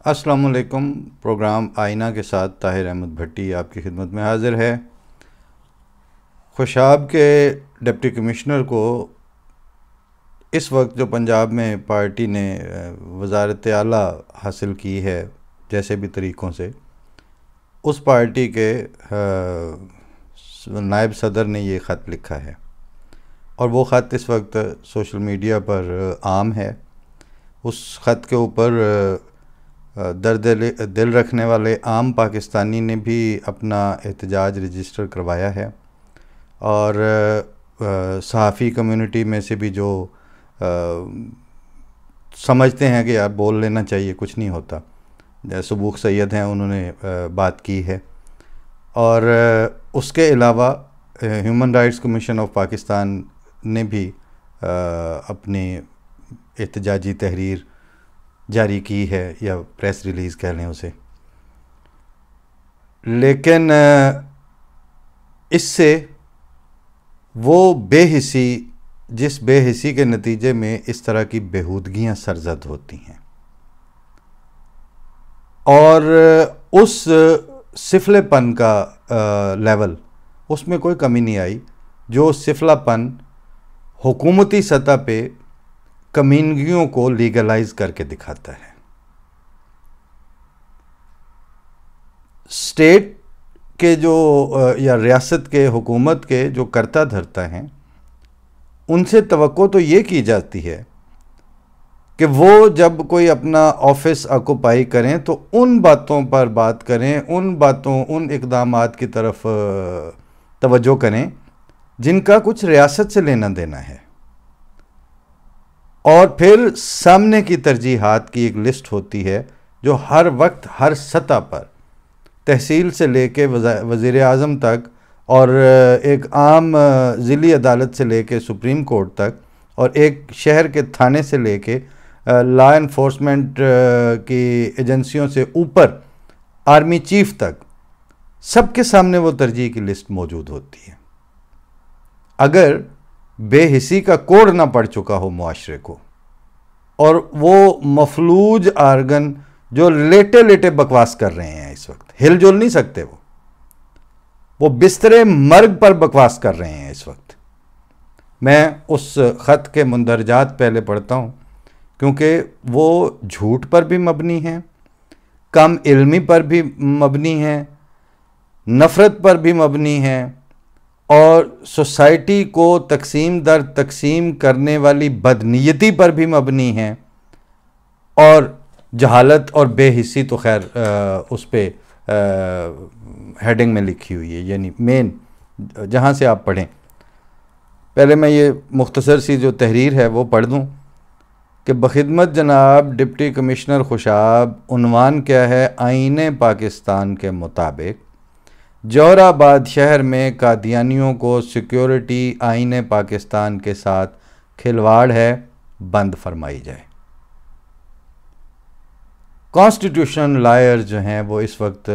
अस्सलाम वालेकुम। प्रोग्राम आईना के साथ ताहिर अहमद भट्टी आपकी खिदमत में हाज़िर है। खुशाब के डिप्टी कमिश्नर को इस वक्त जो पंजाब में पार्टी ने वज़ारत आला हासिल की है जैसे भी तरीक़ों से, उस पार्टी के नायब सदर ने ये ख़त लिखा है और वो ख़त इस वक्त सोशल मीडिया पर आम है। उस ख़त के ऊपर दर्द दिल रखने वाले आम पाकिस्तानी ने भी अपना एहतजाज रजिस्टर करवाया है और सहाफ़ी कम्युनिटी में से भी जो समझते हैं कि यार बोल लेना चाहिए, कुछ नहीं होता, सबूक सैयद हैं, उन्होंने बात की है। और उसके अलावा human rights commission of Pakistan ने भी अपनी एहतजाजी तहरीर जारी की है या प्रेस रिलीज़ कह लें उसे। लेकिन इससे वो बेहिसी, जिस बेहिसी के नतीजे में इस तरह की बेहूदगियाँ सरजद होती हैं और उस सिफलेपन का लेवल, उसमें कोई कमी नहीं आई। जो सिफलापन हुकूमती सतह पे कमीनगियों को लीगलाइज करके दिखाता है। स्टेट के जो या रियासत के हुकूमत के जो करता धरता हैं, उनसे तवक्को तो ये की जाती है कि वो जब कोई अपना ऑफिस ऑक्यूपाई करें तो उन बातों पर बात करें, उन इक़दामात की तरफ तवज्जो करें जिनका कुछ रियासत से लेना देना है। और फिर सामने की तरजीहात की एक लिस्ट होती है जो हर वक्त हर सतह पर, तहसील से लेके वज़ीर आज़म तक और एक आम ज़िली अदालत से लेके सुप्रीम कोर्ट तक और एक शहर के थाने से लेके लॉ एनफोर्समेंट की एजेंसियों से ऊपर आर्मी चीफ तक, सबके सामने वो तरजीह की लिस्ट मौजूद होती है। अगर बेहिसी का कोड ना पड़ चुका हो मुआशरे को और वो मफलूज आर्गन जो लेटे लेटे बकवास कर रहे हैं, इस वक्त हिल जुल नहीं सकते, वो बिस्तरे मर्ग पर बकवास कर रहे हैं इस वक्त। मैं उस ख़त के मुंदरजात पहले पढ़ता हूँ क्योंकि वो झूठ पर भी मबनी हैं, कम इल्मी पर भी मबनी हैं, नफ़रत पर भी मबनी हैं और सोसाइटी को तकसीम दर तकसीम करने वाली बदनीयती पर भी मबनी हैं और जहालत और बेहिस्सी तो खैर उस पर हेडिंग में लिखी हुई है, यानी मेन जहाँ से आप पढ़ें। पहले मैं ये मुख्तसर सी जो तहरीर है वो पढ़ दूँ कि बखिदमत जनाब डिप्टी कमिश्नर खुशाब, उन्वान क्या है, आईने पाकिस्तान के मुताबिक जोराबाद शहर में कादियानियों को सिक्योरिटी आईने पाकिस्तान के साथ खिलवाड़ है, बंद फरमाई जाए। कॉन्स्टिट्यूशनल लॉयर्स जो हैं वो इस वक्त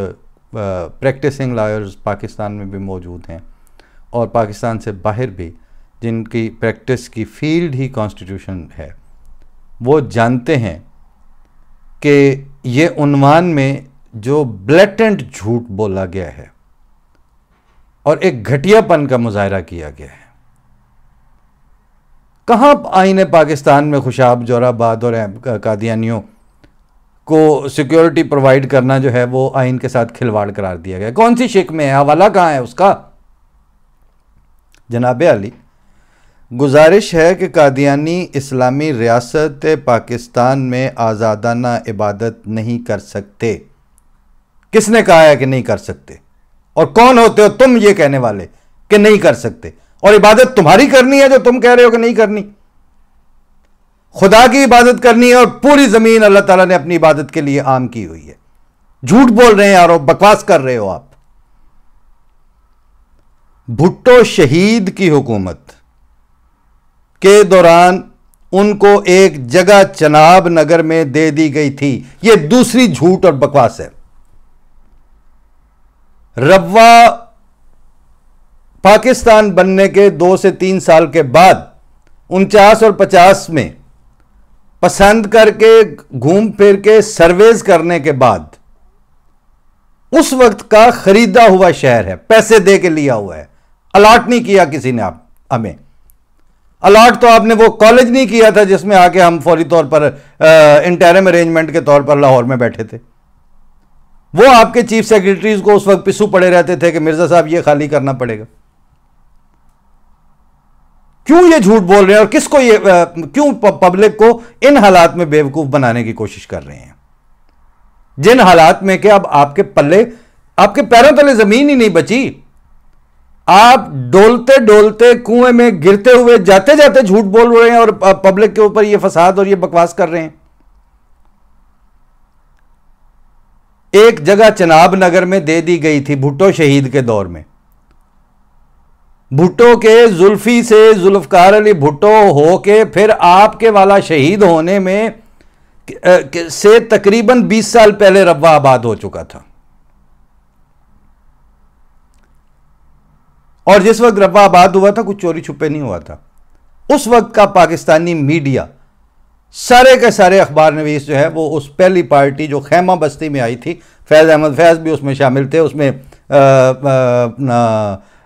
प्रैक्टिसिंग लॉयर्स पाकिस्तान में भी मौजूद हैं और पाकिस्तान से बाहर भी, जिनकी प्रैक्टिस की फील्ड ही कॉन्स्टिट्यूशन है, वो जानते हैं कि ये उन्वान में जो ब्लेटेंट झूठ बोला गया है और एक घटियापन का मुजाहरा किया गया है। कहाँ आईने पाकिस्तान में खुशाब, जोराबाद और कादियानियों को सिक्योरिटी प्रोवाइड करना जो है वो आइन के साथ खिलवाड़ करार दिया गया? कौन सी शिक में है? हवाला कहाँ है उसका? जनाब अली, गुजारिश है कि कादियानी इस्लामी रियासत पाकिस्तान में आज़ादाना इबादत नहीं कर सकते। किसने कहा है कि नहीं कर सकते? और कौन होते हो तुम ये कहने वाले कि नहीं कर सकते? और इबादत तुम्हारी करनी है जो तुम कह रहे हो कि नहीं करनी। खुदा की इबादत करनी है और पूरी ज़मीन अल्लाह ताला ने अपनी इबादत के लिए आम की हुई है। झूठ बोल रहे हैं यार, बकवास कर रहे हो आप। भुट्टो शहीद की हुकूमत के दौरान उनको एक जगह चनाब नगर में दे दी गई थी। यह दूसरी झूठ और बकवास है। रब्वा पाकिस्तान बनने के 2 से 3 साल के बाद 49 और 50 में पसंद करके घूम फिर के सर्वेज करने के बाद उस वक्त का खरीदा हुआ शहर है, पैसे दे के लिया हुआ है, अलॉट नहीं किया किसी ने आप हमें। अलॉट तो आपने वो कॉलेज नहीं किया था जिसमें आके हम फौरी तौर पर इंटरिम अरेंजमेंट के तौर पर लाहौर में बैठे थे। वो आपके चीफ सेक्रेटरीज को उस वक्त पिस्सू पड़े रहते थे कि मिर्जा साहब ये खाली करना पड़ेगा। क्यों ये झूठ बोल रहे हैं और किसको ये क्यों पब्लिक को इन हालात में बेवकूफ बनाने की कोशिश कर रहे हैं, जिन हालात में कि अब आपके पल्ले, आपके पैरों तले जमीन ही नहीं बची। आप डोलते डोलते कुएं में गिरते हुए जाते जाते झूठ बोल रहे हैं और पब्लिक के ऊपर ये फसाद और ये बकवास कर रहे हैं। एक जगह चनाब नगर में दे दी गई थी भुट्टो शहीद के दौर में। भुट्टो के जुल्फी से जुल्फकार अली भुट्टो होके फिर आपके वाला शहीद होने में से तकरीबन 20 साल पहले रब्वा आबाद हो चुका था। और जिस वक्त रब्वा आबाद हुआ था कुछ चोरी छुपे नहीं हुआ था। उस वक्त का पाकिस्तानी मीडिया, सारे के सारे अखबार नवीस जो है वो उस पहली पार्टी जो खैमा बस्ती में आई थी, फैज़ अहमद फैज़ भी उसमें शामिल थे, उसमें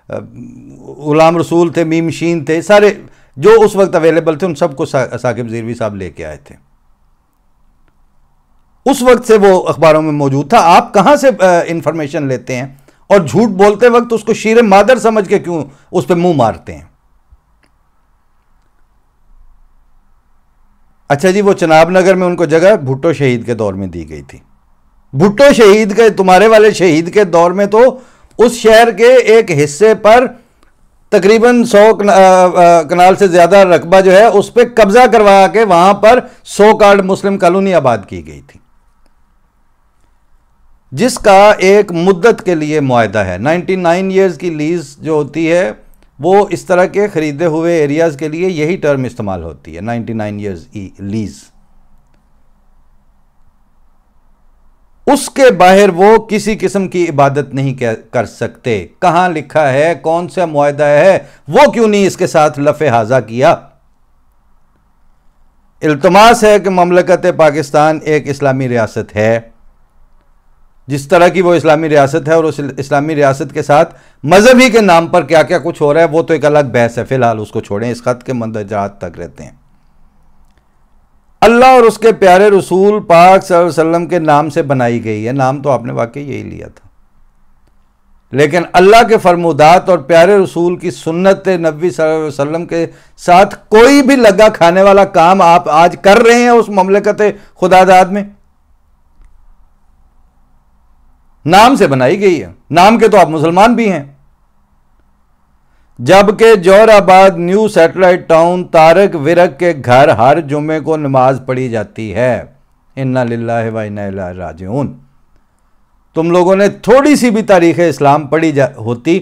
गुलाम रसूल थे, मीम शीन थे, सारे जो उस वक्त अवेलेबल थे उन सबको साकिब ज़िरवी साहब लेके आए थे। उस वक्त से वो अखबारों में मौजूद था। आप कहां से इंफॉर्मेशन लेते हैं और झूठ बोलते वक्त उसको शीरे मादर समझ के क्यों उस पर मुंह मारते हैं? अच्छा जी, वो चनाब नगर में उनको जगह भुट्टो शहीद के दौर में दी गई थी। भुट्टो शहीद के, तुम्हारे वाले शहीद के दौर में तो उस शहर के एक हिस्से पर तकरीबन 100 कनाल से ज्यादा रकबा जो है उस पर कब्जा करवा के वहां पर 100 कार्ड मुस्लिम कॉलोनी आबाद की गई थी, जिसका एक मुद्दत के लिए मुआहदा है। 99 ईयर्स की लीज जो होती है वो इस तरह के खरीदे हुए एरियाज के लिए यही टर्म इस्तेमाल होती है, 99 ईयर्स लीज। उसके बाहर वो किसी किस्म की इबादत नहीं कर सकते। कहां लिखा है, कौन सा मुआहदा है, वो क्यों नहीं इसके साथ लफे हाजा किया? इल्तमास है कि ममलकत पाकिस्तान एक इस्लामी रियासत है, जिस तरह की वो इस्लामी रियासत है, और उस इस्लामी रियासत के साथ मजहबी के नाम पर क्या क्या कुछ हो रहा है वो तो एक अलग बहस है। फिलहाल उसको छोड़ें, इस खत के मंदरजात तक रहते हैं। अल्लाह और उसके प्यारे रसूल पाक सल्लल्लाहु अलैहि वसल्लम के नाम से बनाई गई है। नाम तो आपने वाकई यही लिया था, लेकिन अल्लाह के फरमुदात और प्यारे रसूल की सुन्नत नबी सल्लल्लाहु अलैहि वसल्लम के साथ कोई भी लगा खाने वाला काम आप आज कर रहे हैं उस ममलकत खुदादाद में, नाम से बनाई गई है। नाम के तो आप मुसलमान भी हैं। जबकि Jorabad new satellite town Tarak Virk के घर हर जुमे को नमाज पढ़ी जाती है। इन्ना लिल्लाहि व इन्ना इलैहि राजिऊन। तुम लोगों ने थोड़ी सी भी तारीख़ इस्लाम पढ़ी होती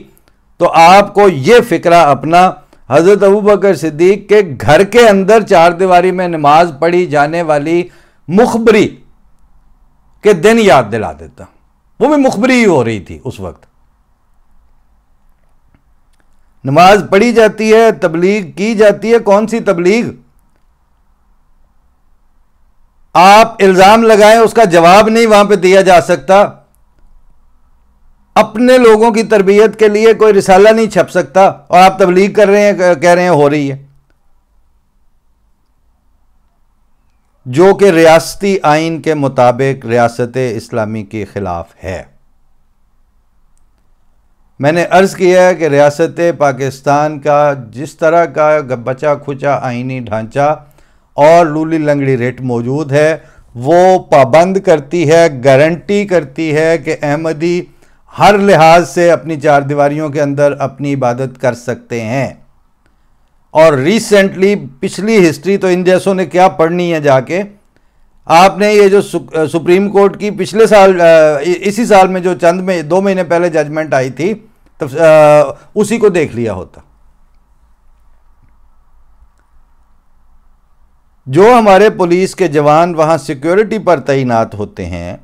तो आपको ये फिक्रा अपना हज़रत अबू बकर सिद्दीक के घर के अंदर चार दीवारी में नमाज पढ़ी जाने वाली मुखबरी के दिन याद दिला देता। वो भी मुखबरी ही हो रही थी उस वक्त। नमाज पढ़ी जाती है, तबलीग की जाती है। कौन सी तबलीग? आप इल्जाम लगाएं, उसका जवाब नहीं वहां पे दिया जा सकता। अपने लोगों की तरबियत के लिए कोई रिसाला नहीं छप सकता और आप तबलीग कर रहे हैं, कह रहे हैं हो रही है, जो कि रियासती आइन के मुताबिक रियासत इस्लामी के खिलाफ है। मैंने अर्ज़ किया है कि रियासत पाकिस्तान का जिस तरह का बचा खुचा आइनी ढांचा और लूली लंगड़ी रेट मौजूद है, वो पाबंद करती है, गारंटी करती है कि अहमदी हर लिहाज से अपनी चार दीवारियों के अंदर अपनी इबादत कर सकते हैं। और रिसेंटली पिछली हिस्ट्री तो इन जैसों ने क्या पढ़नी है जाके, आपने ये जो सुप्रीम कोर्ट की पिछले साल इसी साल में जो चंद में 2 महीने पहले जजमेंट आई थी तो उसी को देख लिया होता। जो हमारे पुलिस के जवान वहां सिक्योरिटी पर तैनात होते हैं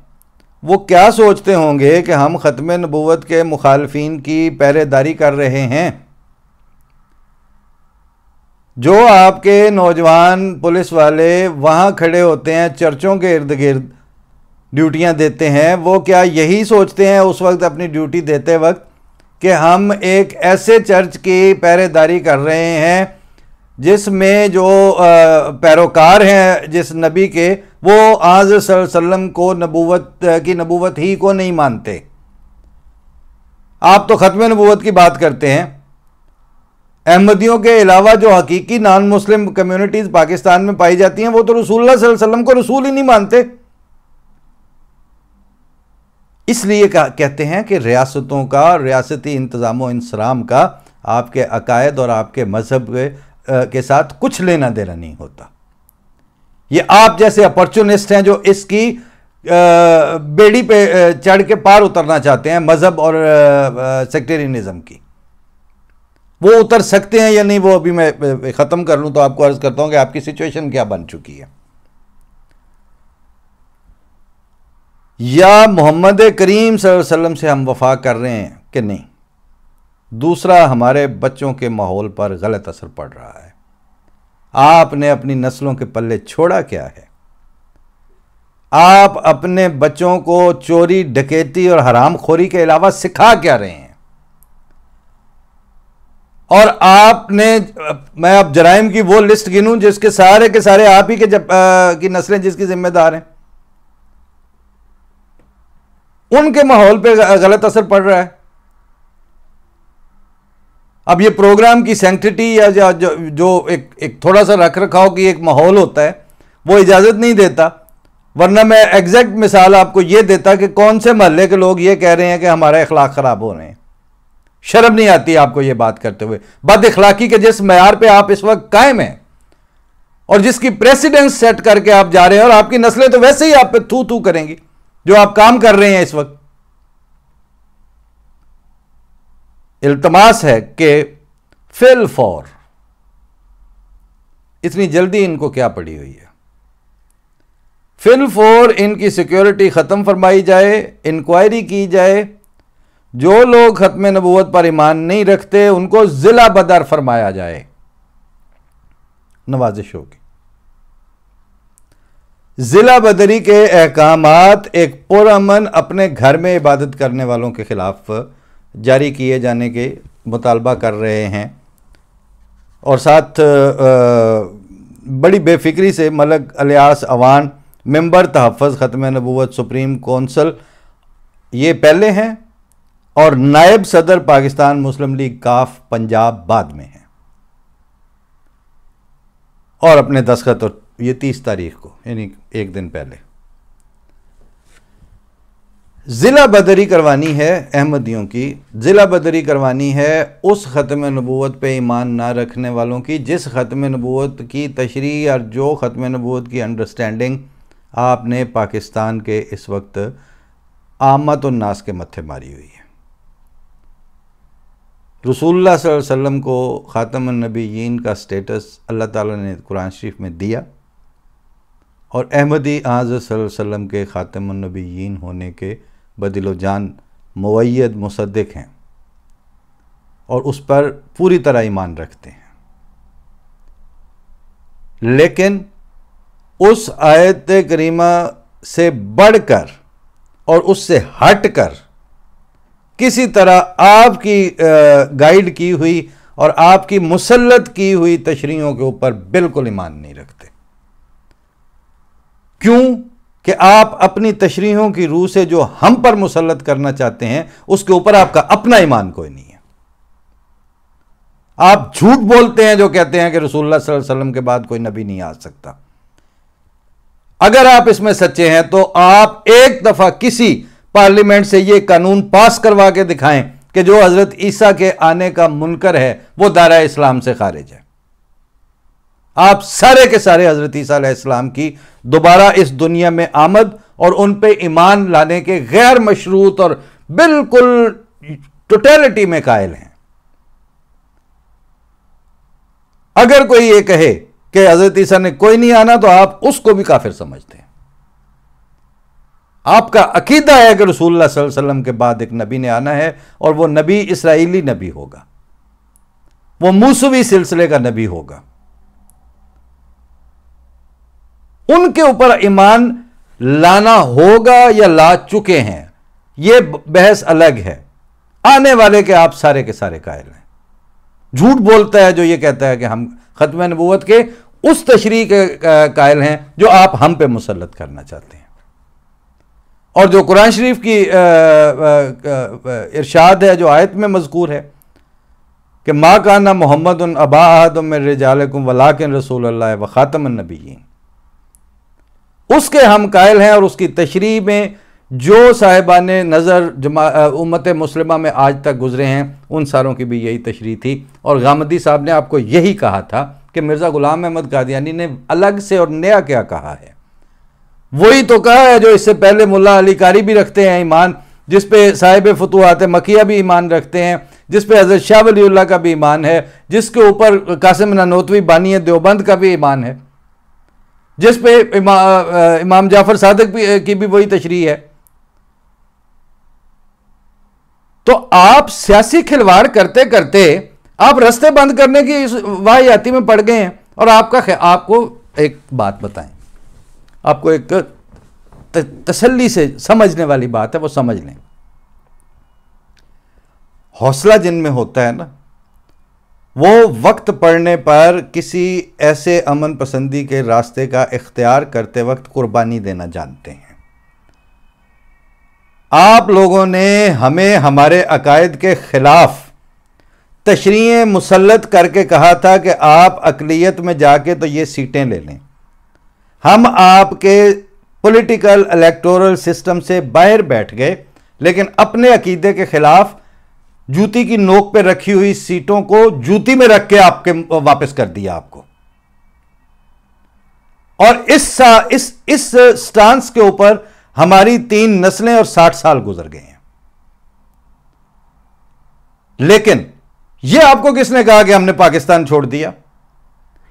वो क्या सोचते होंगे कि हम ख़त्म नबूवत के मुखालफिन की पहरेदारी कर रहे हैं। जो आपके नौजवान पुलिस वाले वहाँ खड़े होते हैं चर्चों के इर्द गिर्द ड्यूटियाँ देते हैं, वो क्या यही सोचते हैं उस वक्त अपनी ड्यूटी देते वक्त कि हम एक ऐसे चर्च की पहरेदारी कर रहे हैं जिसमें जो पैरोकार हैं जिस नबी के, वो आज सल्लल्लाहु अलैहि वसल्लम को नबूवत ही को नहीं मानते। आप तो ख़त्म नबूवत की बात करते हैं। अहमदियों के अलावा जो हकीकी नॉन मुस्लिम कम्युनिटीज़ पाकिस्तान में पाई जाती हैं वो तो रसूलुल्लाह सल्लल्लाहु अलैहि वसल्लम को रसूल ही नहीं मानते। इसलिए कहते हैं कि रियासतों का, रियासती इंतज़ाम इंसराम का आपके अकायद और आपके मज़हब के साथ कुछ लेना देना नहीं होता। ये आप जैसे अपॉर्चुनिस्ट हैं जो इसकी बेड़ी पे चढ़ के पार उतरना चाहते हैं मज़हब और सेक्टेरियनिज़म की। वो उतर सकते हैं या नहीं वो अभी मैं ख़त्म कर लूँ तो आपको अर्ज़ करता हूँ कि आपकी सिचुएशन क्या बन चुकी है। या मोहम्मद करीम सल्लल्लाहु अलैहि वसल्लम से हम वफा कर रहे हैं कि नहीं। दूसरा, हमारे बच्चों के माहौल पर गलत असर पड़ रहा है। आपने अपनी नस्लों के पल्ले छोड़ा क्या है? आप अपने बच्चों को चोरी, डकैती और हरामखोरी के अलावा सिखा क्या रहे हैं? और आपने, मैं अब जराइम की वो लिस्ट गिनूं जिसके सारे के सारे आप ही की नस्लें जिसकी जिम्मेदार हैं, उनके माहौल पे गलत असर पड़ रहा है। अब ये प्रोग्राम की सैंक्टिटी या जो एक थोड़ा सा रख रखाव की एक माहौल होता है वो इजाज़त नहीं देता, वरना मैं एग्जैक्ट मिसाल आपको ये देता कि कौन से महल्ले के लोग ये कह रहे हैं कि हमारा इखलाक ख़राब हो रहे हैं। शर्म नहीं आती आपको ये बात करते हुए? बद इखलाकी के जिस मैयार पे आप इस वक्त कायम हैं और जिसकी प्रेसिडेंस सेट करके आप जा रहे हैं, और आपकी नस्लें तो वैसे ही आप पे थू थू करेंगी जो आप काम कर रहे हैं इस वक्त। इल्तमास है कि फिल फॉर, इतनी जल्दी इनको क्या पड़ी हुई है? फिल फॉर इनकी सिक्योरिटी ख़त्म फरमाई जाए, इंक्वायरी की जाए। जो लोग ख़त्म नबूवत पर ईमान नहीं रखते उनको ज़िला बदर फरमाया जाए, नवाजिश होगी। ज़िला बदरी के अहकामात एक पुरअमन अपने घर में इबादत करने वालों के खिलाफ जारी किए जाने के मुतालबा कर रहे हैं, और साथ बड़ी बेफिक्री से मलक अलियास अवान, मेंबर तहफ़्फ़ुज़ ख़त्म नबूवत सुप्रीम कौंसल, ये पहले हैं, और नायब सदर पाकिस्तान मुस्लिम लीग काफ पंजाब बाद में है। और अपने दस्तखत और ये 30 तारीख को, यानी एक दिन पहले। ज़िला बदरी करवानी है अहमदियों की, ज़िला बदरी करवानी है उस ख़त्म नबूवत पे ईमान ना रखने वालों की जिस ख़त्म नबूवत की तशरीह और जो ख़त्म नबूवत की अंडरस्टैंडिंग आपने पाकिस्तान के इस वक्त आमत और नास के मत्थे मारी हुई है। रसूलुल्लाह सल्लल्लाहु अलैहि वसल्लम को ख़ातमुन नबिय्यीन का स्टेटस अल्लाह ताला ने कुरान शरीफ में दिया, और अहमदी आज़ सल्लल्लाहु अलैहि वसल्लम के ख़ातमुन नबिय्यीन होने के बदिलो जान मुअय्यद मुसद्दिक़ हैं और उस पर पूरी तरह ईमान रखते हैं। लेकिन उस आयत करीमा से बढ़कर और उससे हटकर किसी तरह आपकी गाइड की हुई और आपकी मुसल्लत की हुई तशरीहों के ऊपर बिल्कुल ईमान नहीं रखते। क्यों कि आप अपनी तशरीहों की रूह से जो हम पर मुसल्लत करना चाहते हैं उसके ऊपर आपका अपना ईमान कोई नहीं है। आप झूठ बोलते हैं जो कहते हैं कि रसूलुल्लाह सल्लल्लाहु अलैहि वसल्लम के बाद कोई नबी नहीं आ सकता। अगर आप इसमें सच्चे हैं तो आप एक दफा किसी पार्लियामेंट से यह कानून पास करवा के दिखाएं कि जो हजरत ईसा के आने का मुनकर है वो दायरा इस्लाम से खारिज है। आप सारे के सारे हजरत ईसा अलैहिस्सलाम की दोबारा इस दुनिया में आमद और उन पे ईमान लाने के गैर मशरूत और बिल्कुल टोटलिटी में कायल हैं। अगर कोई ये कहे कि हजरत ईसा ने कोई नहीं आना तो आप उसको भी काफिर समझते हैं। आपका अकीदा है कि रसूलुल्लाह सल्लल्लाहु अलैहि वसल्लम के बाद एक नबी ने आना है और वो नबी इसराइली नबी होगा, वो मूसवी सिलसिले का नबी होगा। उनके ऊपर ईमान लाना होगा या ला चुके हैं, यह बहस अलग है। आने वाले के आप सारे के सारे कायल हैं। झूठ बोलता है जो ये कहता है कि हम खत्म नबूवत के उस तशरीह के कायल हैं जो आप हम पे मुसल्लत करना चाहते हैं। और जो कुरान शरीफ की इरशाद है, जो आयत में मज़कूर है कि मा काना मुहम्मदुन अबा अहदिम मिन रिजालिकुम वलाकिन रसूलुल्लाह व खातमुन नबिय्यीन, उसके हम कायल हैं। और उसकी तशरीह में जो साहिबान नज़र उम्मत मुस्लिमा में आज तक गुजरे हैं, उन सारों की भी यही तशरीह थी। और गामदी साहब ने आपको यही कहा था कि मिर्ज़ा ग़ुलाम अहमद कादियानी ने अलग से और नया क्या कहा है। वही तो कहा है जो इससे पहले मुल्ला अली कारी भी रखते हैं ईमान, जिस पे साहिब फतूहात मकिया भी ईमान रखते हैं, जिस पे हज़रत शाह वलीउल्लाह का भी ईमान है, जिसके ऊपर कासिम नानोतवी बानी देवबंद का भी ईमान है, जिस पे इमाम जाफर सादिक की भी वही तशरीह है। तो आप सियासी खिलवाड़ करते करते आप रास्ते बंद करने की इस वाहियाती में पड़ गए हैं। और आपको एक बात बताएं, आपको एक तसल्ली से समझने वाली बात है, वो समझ लें। हौसला जिनमें होता है ना, वो वक्त पड़ने पर किसी ऐसे अमन पसंदी के रास्ते का इख्तियार करते वक्त कुर्बानी देना जानते हैं। आप लोगों ने हमें हमारे अकायद के खिलाफ तशरीह मुसल्लत करके कहा था कि आप अकलियत में जाके तो ये सीटें ले लें। हम आपके पॉलिटिकल इलेक्टोरल सिस्टम से बाहर बैठ गए, लेकिन अपने अकीदे के खिलाफ जूती की नोक पे रखी हुई सीटों को जूती में रख के आपके वापस कर दिया आपको। और इस स्टांस के ऊपर हमारी 3 नस्लें और 60 साल गुजर गए हैं। लेकिन यह आपको किसने कहा कि हमने पाकिस्तान छोड़ दिया?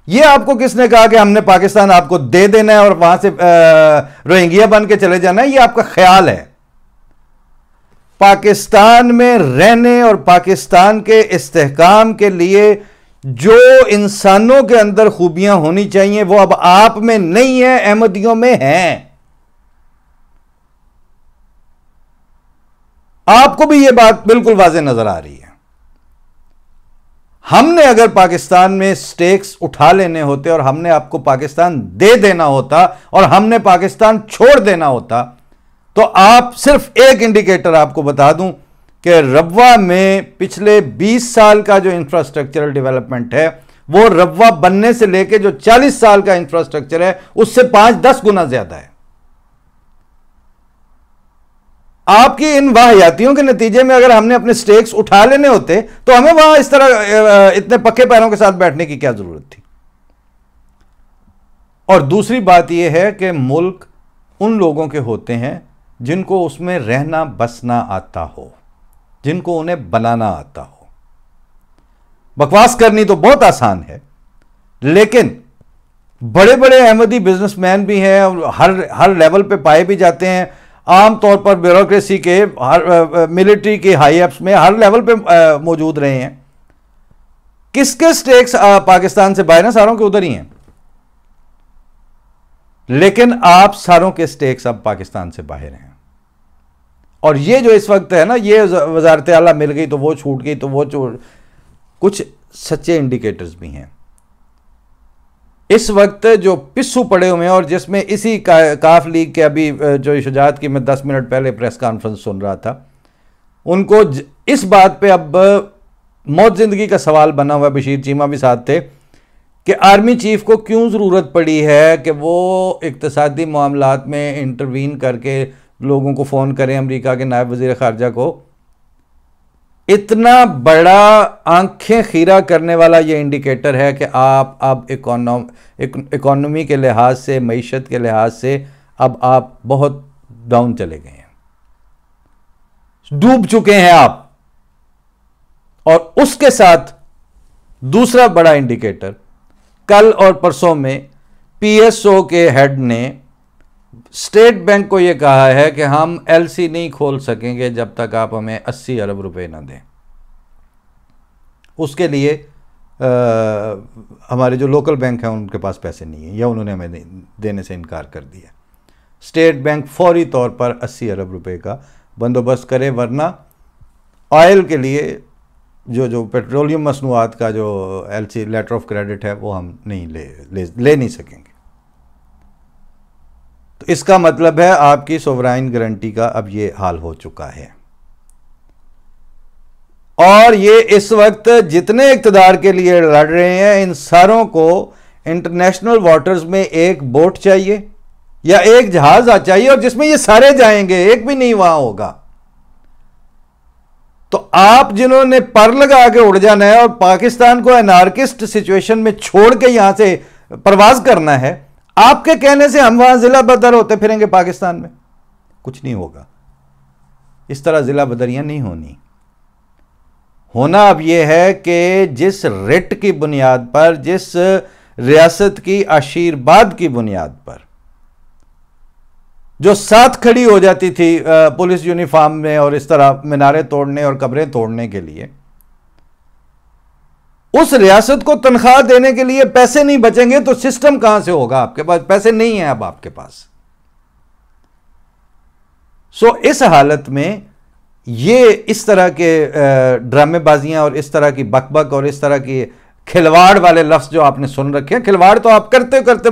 यह आपको किसने कहा कि हमने पाकिस्तान आपको दे देना है और वहां से रोहिंग्या बन के चले जाना है? यह आपका ख्याल है। पाकिस्तान में रहने और पाकिस्तान के इस्तेहकाम के लिए जो इंसानों के अंदर खूबियां होनी चाहिए वो अब आप में नहीं है, अहमदियों में हैं। आपको भी यह बात बिल्कुल वाज़ेह नजर आ रही है। हमने अगर पाकिस्तान में स्टेक्स उठा लेने होते और हमने आपको पाकिस्तान दे देना होता और हमने पाकिस्तान छोड़ देना होता, तो आप सिर्फ एक इंडिकेटर आपको बता दूं कि रब्वा में पिछले 20 साल का जो इंफ्रास्ट्रक्चरल डेवलपमेंट है, वो रब्वा बनने से लेकर जो 40 साल का इंफ्रास्ट्रक्चर है उससे 5-10 गुना ज्यादा है। आपकी इन वाहियातियों के नतीजे में अगर हमने अपने स्टेक्स उठा लेने होते तो हमें वहां इस तरह इतने पक्के पैरों के साथ बैठने की क्या जरूरत थी। और दूसरी बात यह है कि मुल्क उन लोगों के होते हैं जिनको उसमें रहना बसना आता हो, जिनको उन्हें बनाना आता हो। बकवास करनी तो बहुत आसान है, लेकिन बड़े बड़े अहमदी बिजनेसमैन भी हैं और हर लेवल पे पाए भी जाते हैं। आमतौर पर ब्यूरोक्रेसी के मिलिट्री के हाई एप्स में हर लेवल पे मौजूद रहे हैं। किसके स्टेक्स पाकिस्तान से बाहर हैं? सारों के उधर ही हैं। लेकिन आप सारों के स्टेक्स अब पाकिस्तान से बाहर हैं। और ये जो इस वक्त है ना, ये वजारत आला मिल गई तो वो छूट गई तो वो कुछ सच्चे इंडिकेटर्स भी हैं इस वक्त जो पिस्सू पड़े हुए हैं। और जिसमें इसी काफ लीग के अभी जो शुजात की मैं 10 मिनट पहले प्रेस कॉन्फ्रेंस सुन रहा था, उनको इस बात पे अब मौत जिंदगी का सवाल बना हुआ, बशीर चीमा भी साथ थे, कि आर्मी चीफ को क्यों ज़रूरत पड़ी है कि वो इक्तिसादी मामलात में इंटरवीन करके लोगों को फ़ोन करें, अमेरिका के नायब वज़ीर ख़ारजा को। इतना बड़ा आंखें खीरा करने वाला ये इंडिकेटर है कि आप अब इकोनॉमी के लिहाज से, मईशत के लिहाज से अब आप बहुत डाउन चले गए हैं, डूब चुके हैं आप। और उसके साथ दूसरा बड़ा इंडिकेटर, कल और परसों में पीएसओ के हेड ने स्टेट बैंक को यह कहा है कि हम एलसी नहीं खोल सकेंगे जब तक आप हमें 80 अरब रुपए ना दें। उसके लिए हमारे जो लोकल बैंक हैं उनके पास पैसे नहीं है या उन्होंने हमें देने से इनकार कर दिया। स्टेट बैंक फौरी तौर पर 80 अरब रुपए का बंदोबस्त करे, वरना ऑयल के लिए जो पेट्रोलियम मसनूआत का जो LC लेटर ऑफ क्रेडिट है वो हम नहीं ले नहीं सकेंगे। तो इसका मतलब है आपकी सोवराइन गारंटी का अब ये हाल हो चुका है। और ये इस वक्त जितने इक़्तिदार के लिए लड़ रहे हैं, इन सारों को इंटरनेशनल वाटर्स में एक बोट चाहिए या एक जहाज आ चाहिए और जिसमें ये सारे जाएंगे, एक भी नहीं वहां होगा। तो आप जिन्होंने पर लगा के उड़ जाना है और पाकिस्तान को एनार्किस्ट सिचुएशन में छोड़ के यहां से परवाज करना है, आपके कहने से हम वहां जिला बदर होते फिरेंगे पाकिस्तान में, कुछ नहीं होगा। इस तरह जिला बदरियां नहीं होनी। होना अब यह है कि जिस रिट की बुनियाद पर, जिस रियासत की आशीर्वाद की बुनियाद पर जो साथ खड़ी हो जाती थी पुलिस यूनिफॉर्म में और इस तरह मीनारे तोड़ने और कब्रें तोड़ने के लिए, उस रियासत को तनख्वाह देने के लिए पैसे नहीं बचेंगे तो सिस्टम कहां से होगा? आपके पास पैसे नहीं है अब आपके पास। सो इस हालत में ये इस तरह के ड्रामेबाजियां और इस तरह की बकबक और इस तरह की खिलवाड़ वाले लफ्ज जो आपने सुन रखे हैं, खिलवाड़ तो आप करते करते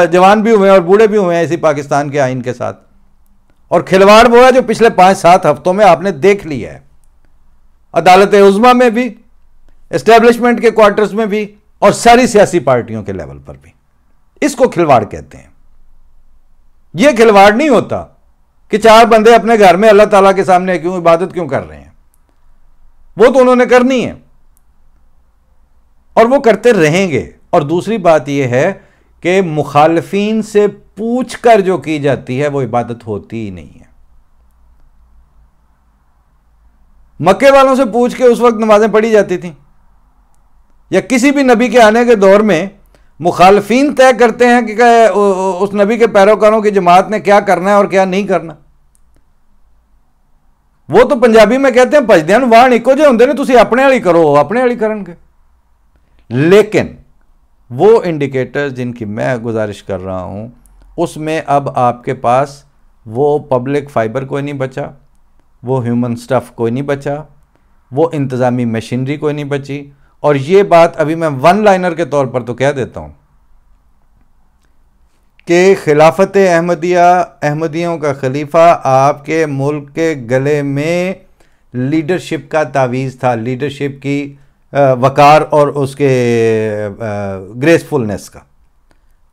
जवान भी हुए हैं और बूढ़े भी हुए हैं इसी पाकिस्तान के आइन के साथ। और खिलवाड़ वो है जो पिछले 5-7 हफ्तों में आपने देख लिया है, अदालत उज़्मा में भी, एस्टेब्लिशमेंट के क्वार्टर्स में भी और सारी सियासी पार्टियों के लेवल पर भी। इसको खिलवाड़ कहते हैं। यह खिलवाड़ नहीं होता कि 4 बंदे अपने घर में अल्लाह ताला के सामने क्यों इबादत क्यों कर रहे हैं, वो तो उन्होंने करनी है और वो करते रहेंगे। और दूसरी बात यह है कि मुखालफीन से पूछकर जो की जाती है वो इबादत होती ही नहीं है। मक्के वालों से पूछ के उस वक्त नमाजें पढ़ी जाती थी, या किसी भी नबी के आने के दौर में मुखालफीन तय करते हैं कि उस नबी के पैरोकारों की जमात ने क्या करना है और क्या नहीं करना। वो तो पंजाबी में कहते हैं भजदियां नूं वाहण इक्को जिहे हुंदे ने, तुसीं अपने वाली करो, अपने वाली करनगे। लेकिन वो इंडिकेटर्स जिनकी मैं गुजारिश कर रहा हूं, उसमें अब आपके पास वो पब्लिक फाइबर कोई नहीं बचा, वो ह्यूमन स्टफ कोई नहीं बचा, वो इंतज़ामी मशीनरी कोई नहीं बची। और ये बात अभी मैं वन लाइनर के तौर पर तो कह देता हूं कि खिलाफत अहमदिया, अहमदियों का खलीफा आपके मुल्क के गले में लीडरशिप का तावीज़ था, लीडरशिप की वकार और उसके ग्रेसफुलनेस का।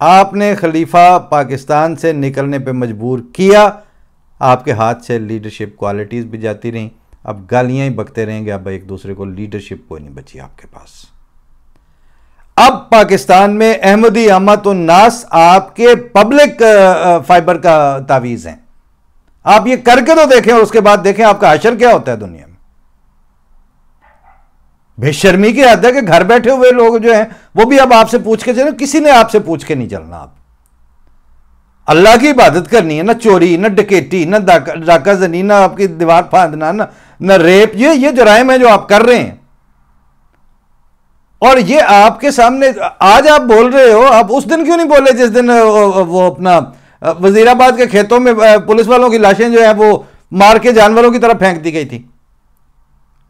आपने खलीफा पाकिस्तान से निकलने पे मजबूर किया, आपके हाथ से लीडरशिप क्वालिटीज़ भी जाती रहीं। अब गालियां ही बकते रहेंगे, अब एक दूसरे को लीडरशिप कोई नहीं बची आपके पास। अब पाकिस्तान में अहमदी अम्मतुन नास आपके पब्लिक फाइबर का तावीज़ हैं। आप ये करके तो देखें और उसके बाद देखें आपका हशर क्या होता है दुनिया में। बेशर्मी की हद है कि घर बैठे हुए लोग जो हैं वो भी अब आपसे पूछ के चले, किसी ने आपसे पूछ के नहीं चलना। आप अल्लाह की इबादत करनी है, ना चोरी, ना डकैती, ना डाकाजनी, ना आपकी दीवार फांदना, ना रेप, ये जुराइम है जो आप कर रहे हैं। और ये आपके सामने आज आप बोल रहे हो, आप उस दिन क्यों नहीं बोले जिस दिन वो अपना वजीराबाद के खेतों में पुलिस वालों की लाशें जो है वो मार के जानवरों की तरफ फेंक दी गई थी?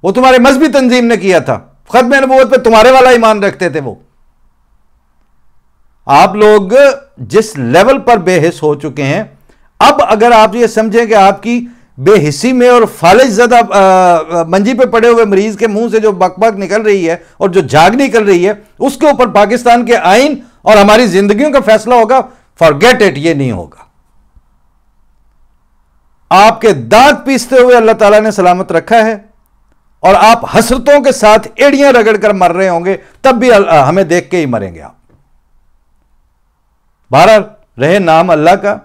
वो तुम्हारे मजहबी तंजीम ने किया था, खत्म नबूवत पे तुम्हारे वाला ईमान रखते थे वो। आप लोग जिस लेवल पर बेहिस हो चुके हैं, अब अगर आप ये समझें कि आपकी बेहिस्सी में और फालिज ज़दा मंजी पे पड़े हुए मरीज के मुंह से जो बकबक निकल रही है और जो झाग निकल रही है उसके ऊपर पाकिस्तान के आइन और हमारी जिंदगियों का फैसला होगा, फॉरगेट इट, ये नहीं होगा। आपके दांत पीसते हुए अल्लाह ताला ने सलामत रखा है और आप हसरतों के साथ एड़ियां रगड़कर मर रहे होंगे, तब भी हमें देख के ही मरेंगे आप। बहरहाल रहे नाम अल्लाह का,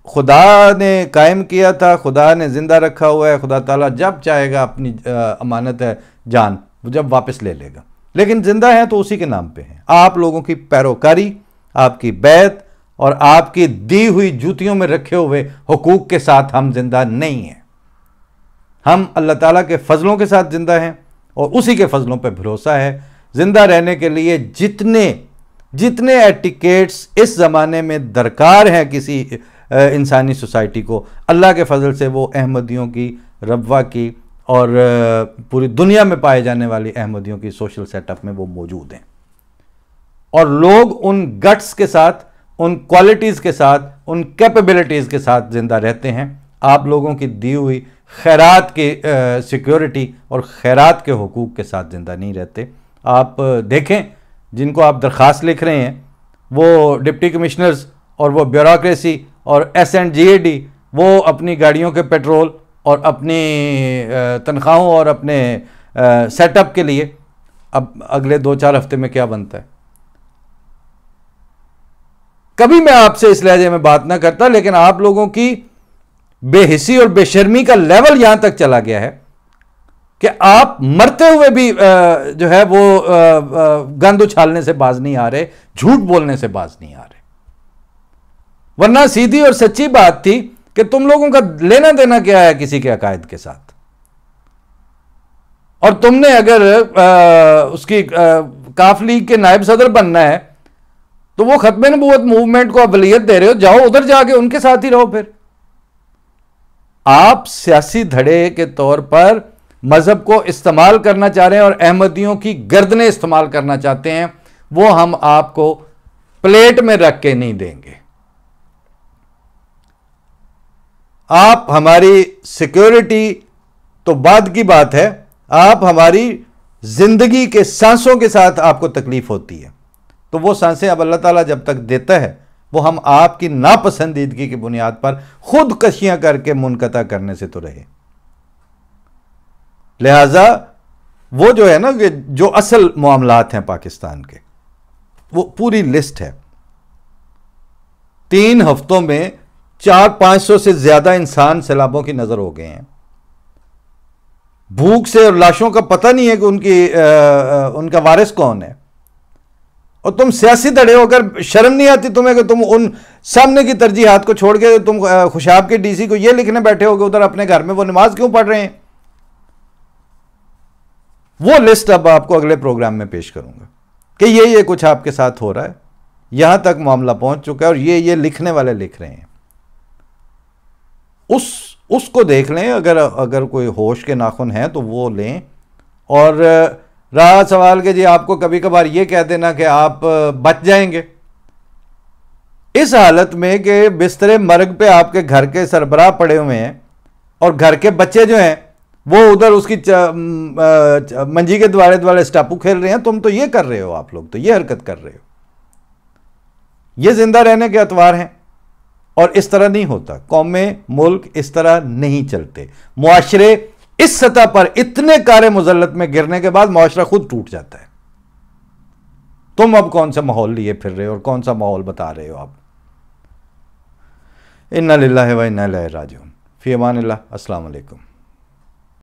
खुदा ने कायम किया था, खुदा ने जिंदा रखा हुआ है। खुदा ताला जब चाहेगा अपनी अमानत है जान, वो जब वापस ले लेगा। लेकिन जिंदा है तो उसी के नाम पे है। आप लोगों की पैरोकारी, आपकी बैत और आपकी दी हुई जूतियों में रखे हुए हुकूक के साथ हम जिंदा नहीं हैं। हम अल्लाह ताला के फजलों के साथ जिंदा हैं और उसी के फजलों पे भरोसा है। जिंदा रहने के लिए जितने एटिकेट्स इस ज़माने में दरकार हैं किसी इंसानी सोसाइटी को, अल्लाह के फजल से वो अहमदियों की, रब्वा की और पूरी दुनिया में पाए जाने वाली अहमदियों की सोशल सेटअप में वो मौजूद हैं। और लोग उन गट्स के साथ, उन क्वालिटीज़ के साथ, उन कैपेबिलिटीज़ के साथ ज़िंदा रहते हैं। आप लोगों की दी हुई खैरात की सिक्योरिटी और खैरात के हुकूक के साथ ज़िंदा नहीं रहते। आप देखें, जिनको आप दरख्वास्त लिख रहे हैं वो डिप्टी कमिश्नर्स और वो ब्यूरोक्रेसी और SNGAD, वो अपनी गाड़ियों के पेट्रोल और अपनी तनख्वाहों और अपने सेटअप के लिए अब अगले 2-4 हफ्ते में क्या बनता है। कभी मैं आपसे इस लहजे में बात ना करता, लेकिन आप लोगों की बेहिसी और बेशर्मी का लेवल यहां तक चला गया है कि आप मरते हुए भी जो है वो गंद उछालने से बाज नहीं आ रहे, झूठ बोलने से बाज नहीं आ रहे। वरना सीधी और सच्ची बात थी कि तुम लोगों का लेना देना क्या है किसी के अकायद के साथ। और तुमने अगर उसकी काफ लीग के नायब सदर बनना है तो वो खत्म नबूवत मूवमेंट को अवलियत दे रहे हो, जाओ उधर जाके उनके साथ ही रहो। फिर आप सियासी धड़े के तौर पर मजहब को इस्तेमाल करना चाह रहे हैं और अहमदियों की गर्दनें इस्तेमाल करना चाहते हैं, वो हम आपको प्लेट में रख के नहीं देंगे। आप हमारी सिक्योरिटी तो बाद की बात है, आप हमारी जिंदगी के सांसों के साथ आपको तकलीफ होती है, तो वो सांसें अब अल्लाह ताला जब तक देता है वो हम आपकी नापसंदीदगी की बुनियाद पर खुद कशियां करके मुनक़ता करने से तो रहे। लिहाजा वो जो है ना कि जो असल मामलात हैं पाकिस्तान के, वो पूरी लिस्ट है। 3 हफ्तों में 400-500 से ज्यादा इंसान सैलाबों की नजर हो गए हैं। भूख से और लाशों का पता नहीं है कि उनका वारिस कौन है। और तुम सियासी धड़े होकर शर्म नहीं आती तुम्हें कि तुम उन सामने की तरजीहात को छोड़ के तुम खुशाब के DC को ये लिखने बैठे होगे उधर अपने घर में वो नमाज क्यों पढ़ रहे हैं। वो लिस्ट अब आपको अगले प्रोग्राम में पेश करूंगा कि ये कुछ आपके साथ हो रहा है, यहां तक मामला पहुंच चुका है और ये लिखने वाले लिख रहे हैं। उसको देख लें, अगर कोई होश के नाखुन हैं तो वो लें। और रहा सवाल कि जी आपको कभी कभार ये कह देना कि आप बच जाएंगे, इस हालत में कि बिस्तरे मर्ग पे आपके घर के सरबराह पड़े हुए हैं और घर के बच्चे जो हैं वो उधर उसकी मंजी के द्वारे स्टापू खेल रहे हैं, तुम तो ये कर रहे हो, आप लोग तो ये हरकत कर रहे हो। ये जिंदा रहने के अतवार हैं और इस तरह नहीं होता। कौमें, मुल्क इस तरह नहीं चलते। मुआशरे इस सतह पर इतने कारे मुजल्लत में गिरने के बाद मुआशरा खुद टूट जाता है। तुम अब कौन सा माहौल लिए फिर रहे हो और कौन सा माहौल बता रहे हो आप। इन्ना लिल्लाहि व इन्ना इलैहि राजिऊन। फी अमानिल्लाह। अस्सलाम वालेकुम।